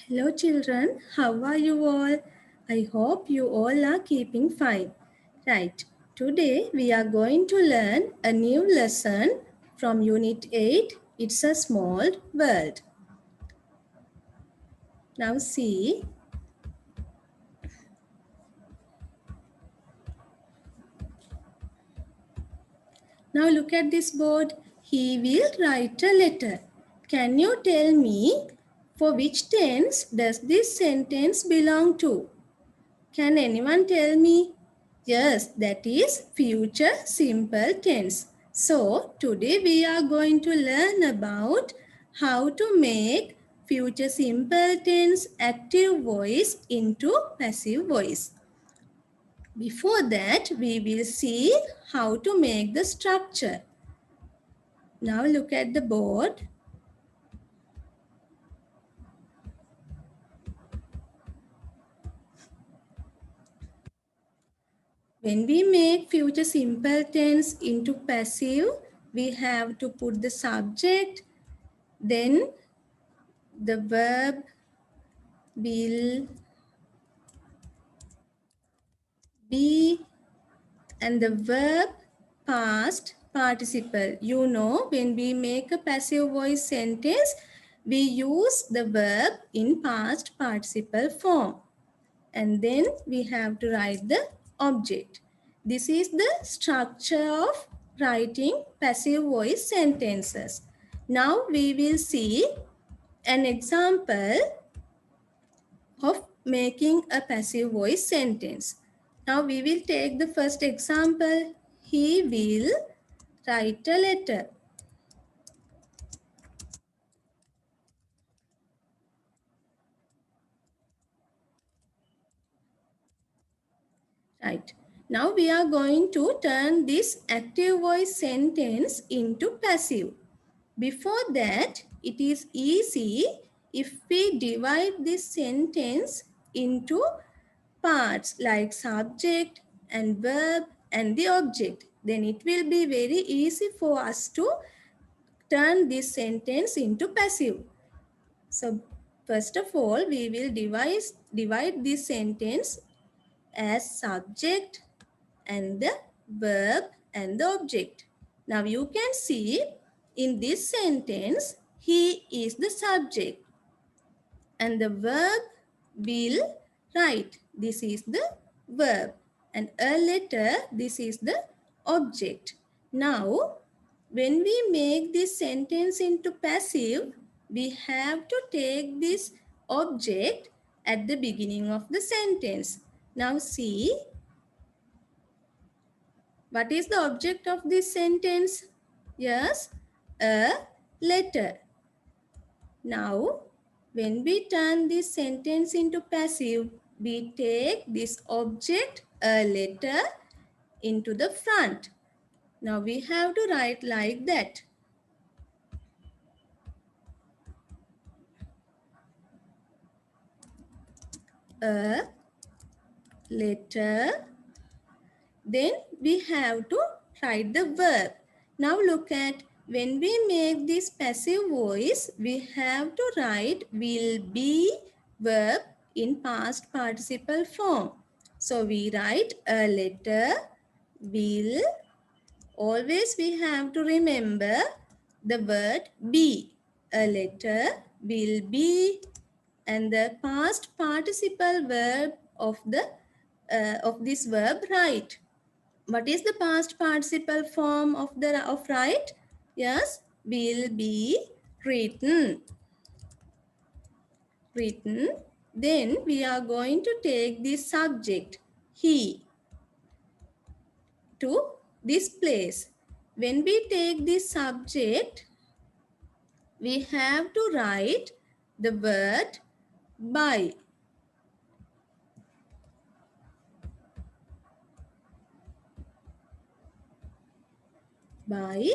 Hello children, how are you all? I hope you all are keeping fine. Right, today we are going to learn a new lesson from Unit 8. It's a small world. Now see, now look at this board. He will write a letter. Can you tell me for which tense does this sentence belong to? Can anyone tell me? Yes, that is future simple tense. So, today we are going to learn about how to make future simple tense active voice into passive voice. Before that, we will see how to make the structure. Now look at the board. When we make future simple tense into passive, we have to put the subject, then the verb will be, and the verb past participle. You know, when we make a passive voice sentence, we use the verb in past participle form. And then we have to write the object. This is the structure of writing passive voice sentences. Now we will see an example of making a passive voice sentence. Now we will take the first example. He will write a letter. Right. Now we are going to turn this active voice sentence into passive. Before that, it is easy if we divide this sentence into parts like subject and verb and the object. Then it will be very easy for us to turn this sentence into passive. So first of all, we will divide this sentence as subject and the verb and the object. Now you can see in this sentence, he is the subject and the verb will write. This is the verb and a letter, this is the object. Now, when we make this sentence into passive, we have to take this object at the beginning of the sentence. Now see, what is the object of this sentence? Yes, a letter. Now, when we turn this sentence into passive, we take this object, a letter, into the front. Now, we have to write like that. A letter. Then we have to write the verb. Now look at, when we make this passive voice, we have to write will be verb in past participle form. So we write a letter, will. Always we have to remember the word be. A letter will be, and the past participle verb of this verb write. What is the past participle form of write? Yes, will be written. Written. Then we are going to take this subject, he, to this place. When we take this subject, we have to write the word by. By.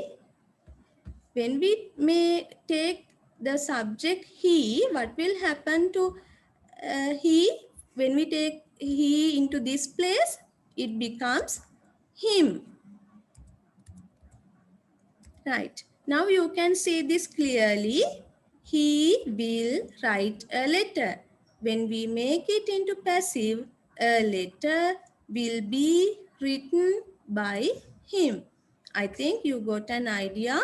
When we may take the subject he, what will happen to he? When we take he into this place, it becomes him. Right. Now you can see this clearly. He will write a letter. When we make it into passive, a letter will be written by him. I think you got an idea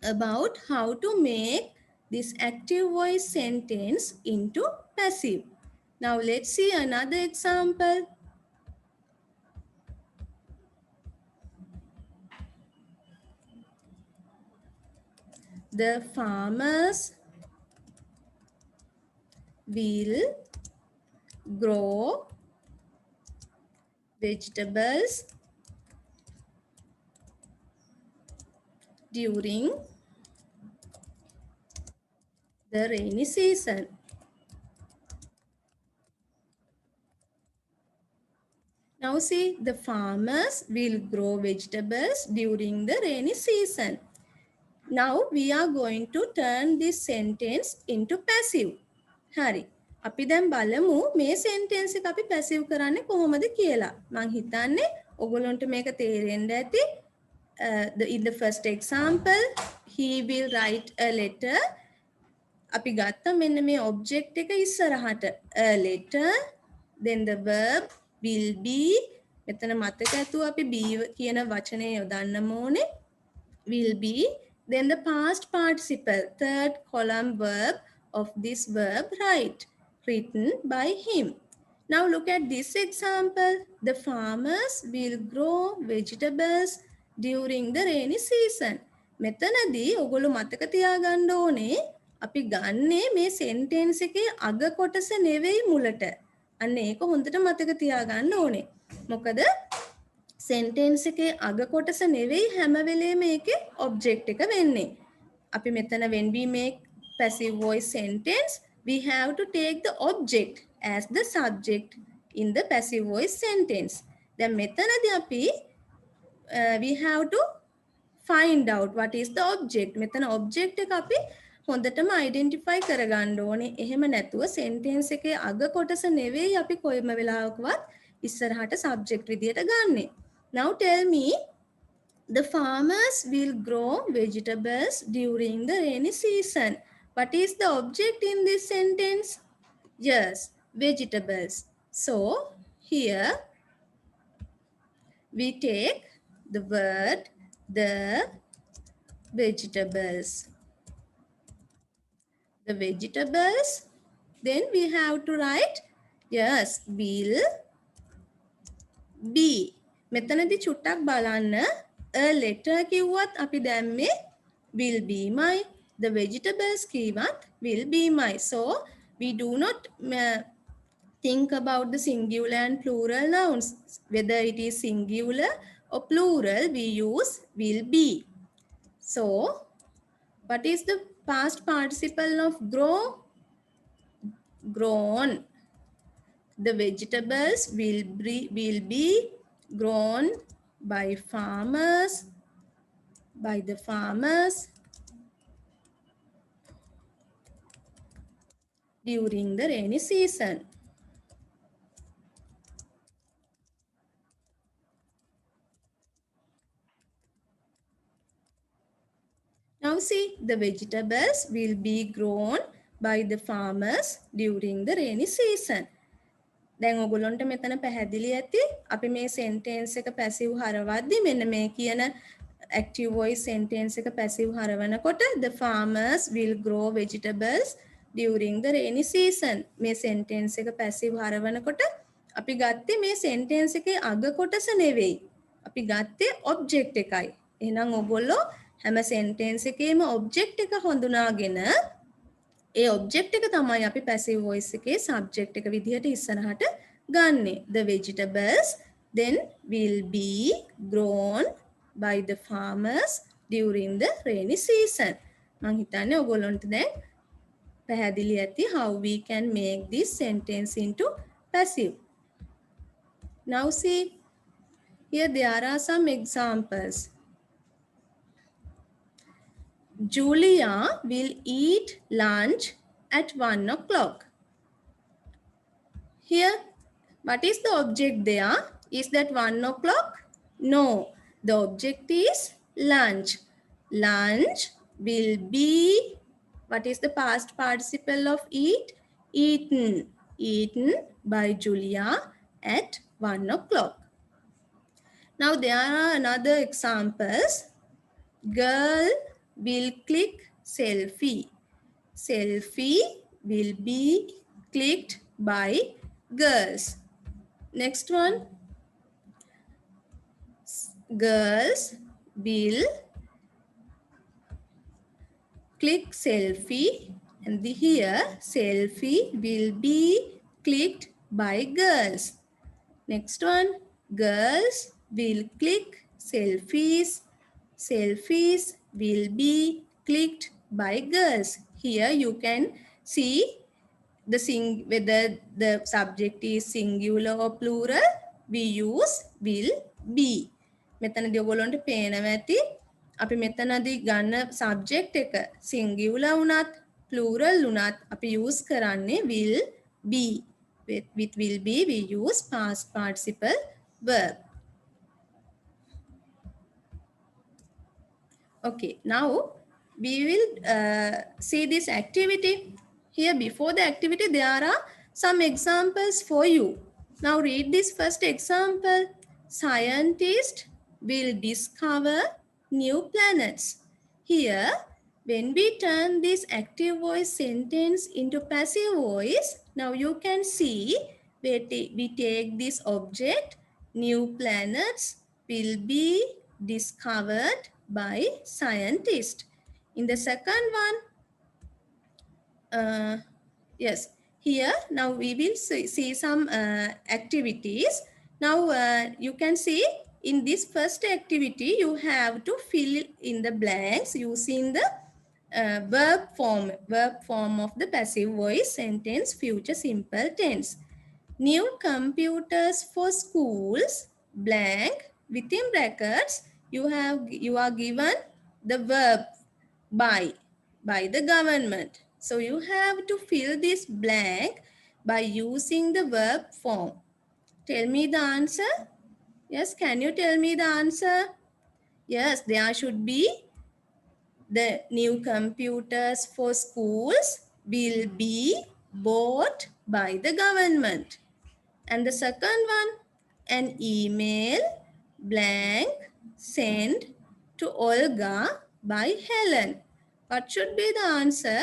about how to make this active voice sentence into passive. Now let's see another example. The farmers will grow vegetables during the rainy season. Now see, the farmers will grow vegetables during the rainy season. Now we are going to turn this sentence into passive. හරි. අපි දැන් බලමු මේ sentence එක අපි passive කරන්නේ කොහොමද කියලා. මං හිතන්නේ ඔයගොල්ලන්ට මේක තේරෙන්න ඇති. In the first example, he will write a letter. අපි ගත්තා මෙන්න මේ object එක ඉස්සරහට. A letter, then the verb will be. මෙතන මතක ඇතුව අපි be කියන වචනය යොදන්නම ඕනේ. Will be, then the past participle, third column verb of this verb, write, written by him. Now look at this example. The farmers will grow vegetables during the rainy season. මෙතනදී ඔගොල්ලෝ මතක තියාගන්න ඕනේ අපි ගන්නේ මේ sentence එකේ අග කොටස නෙවෙයි මුලට. අන්න ඒක හොඳට මතක තියාගන්න ඕනේ. මොකද sentence එකේ අග කොටස නෙවෙයි හැම වෙලේම ඒකේ object එක වෙන්නේ. අපි මෙතන when we make passive voice sentence, we have to take the object as the subject in the passive voice sentence. දැන් මෙතනදී අපි we have to find out what is the object. මෙතන object එක අපි හොඳටම identify කරගන්න ඕනේ. එහෙම නැතුව sentence එකේ අග කොටස නෙවෙයි අපි කොයිම වෙලාවකවත් ඉස්සරහට subject විදියට ගන්නෙ. Now tell me, the farmers will grow vegetables during the rainy season. What is the object in this sentence? Yes, vegetables. So here we take the word the vegetables. The vegetables. Then we have to write, yes, will be. මෙතනදී චුට්ටක් බලන්න a letter කිව්වත් අපි දැම්මේ will be my. The vegetables කිව්වත් will be my. So we do not think about the singular and plural nouns. Whether it is singular or plural, we use will be. So what is the past participle of grow? Grown. The vegetables will be grown by the farmers during the rainy season. Now see, the vegetables will be grown by the farmers during the rainy season. දැන් ඔයගොල්ලන්ට මෙතන පැහැදිලි ඇති අපි මේ sentence එක passive හරවද්දි මෙන්න මේ කියන active voice sentence එක passive හරවනකොට the farmers will grow vegetables during the rainy season. මේ sentence එක passive හරවනකොට අපි ගත්තේ මේ sentence එකේ අග කොටස නෙවෙයි. අපි ගත්තේ object එකයි. එහෙනම් ඔයගොල්ලෝ හැම sentence එකේම object එක හඳුනාගෙන ඒ object එක තමයි අපි passive voice එකේ subject එක විදිහට ඉස්සරහට ගන්නෙ. The vegetables then will be grown by the farmers during the rainy season. මං හිතන්නේ ඔයගොල්ලන්ට දැන් පැහැදිලි ඇති how we can make this sentence into passive. Now see, here there are some examples. Julia will eat lunch at 1 o'clock. Here, what is the object there? Is that 1 o'clock? No, the object is lunch. Lunch will be What is the past participle of eat? Eaten. Eaten by Julia at 1 o'clock. Now there are another examples. Girl will click selfie. Selfie will be clicked by girls. Next one. Girls will click selfie, and here selfie will be clicked by girls. Next one, girls will click selfies. Selfies will be clicked by girls. Here you can see whether the subject is singular or plural. We use will be. මෙතනදී ඔයගොල්ලන්ට පේනවා ඇති අපි මෙතනදී ගන්න subject එක singular වුණත් plural වුණත් අපි use කරන්නේ will be. With will be we use past participle verb. Okay, now we will see this activity. Here before the activity there are some examples for you. Now read this first example. Scientists will discover new planets. Here when we turn this active voice sentence into passive voice, now you can see we take this object, new planets will be discovered by scientists. In the second one, yes, here now we will see some activities. Now you can see in this first activity you have to fill in the blanks using the verb form of the passive voice sentence future simple tense. New computers for schools, blank, within brackets you are given the verb by the government. So you have to fill this blank by using the verb form. Tell me the answer. Yes, can you tell me the answer? Yes, there should be the new computers for schools will be bought by the government. And the second one, an email blank sent to Olga by Helen. What should be the answer?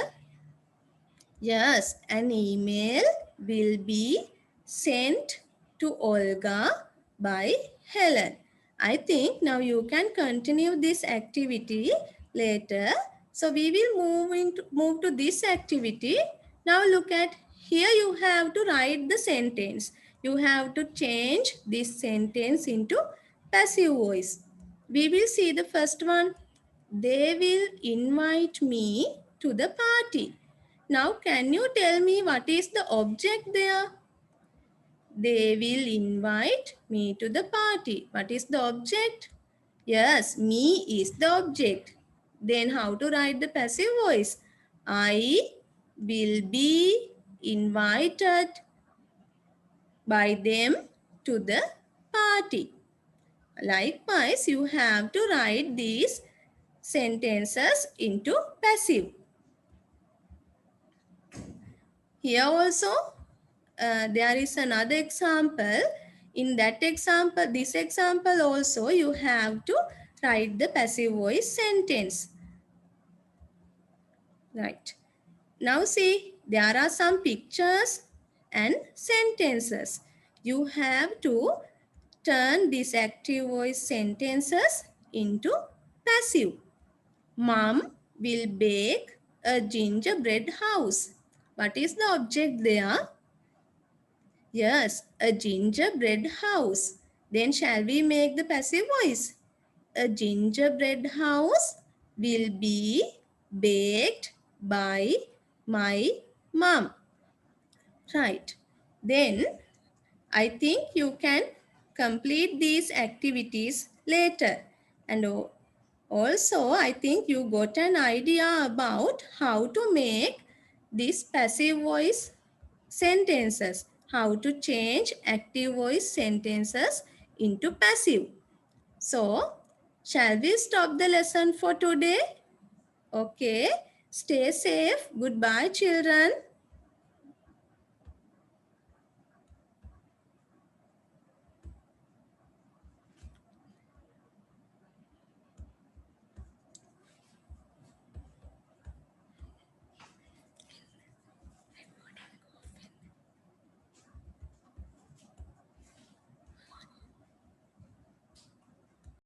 Yes, an email will be sent to Olga by Helen. I think now you can continue this activity later. So we will move to this activity. Now look at here you have to write the sentence. You have to change this sentence into passive voice. We will see the first one. They will invite me to the party. Now can you tell me what is the object there? They will invite me to the party. What is the object? Yes, me is the object. Then how to write the passive voice? I will be invited by them to the party. Likewise, you have to write these sentences into passive. Here also, there is another example. In that example, this example also, you have to write the passive voice sentence. Right. Now see, there are some pictures and sentences. You have to turn these active voice sentences into passive. Mom will bake a gingerbread house. What is the object there? Yes, a gingerbread house. Then shall we make the passive voice? A gingerbread house will be baked by my mom. Right. Then I think you can complete these activities later. And also I think you got an idea about how to make this passive voice sentences, how to change active voice sentences into passive. So, shall we stop the lesson for today? Okay. Stay safe. Goodbye, children.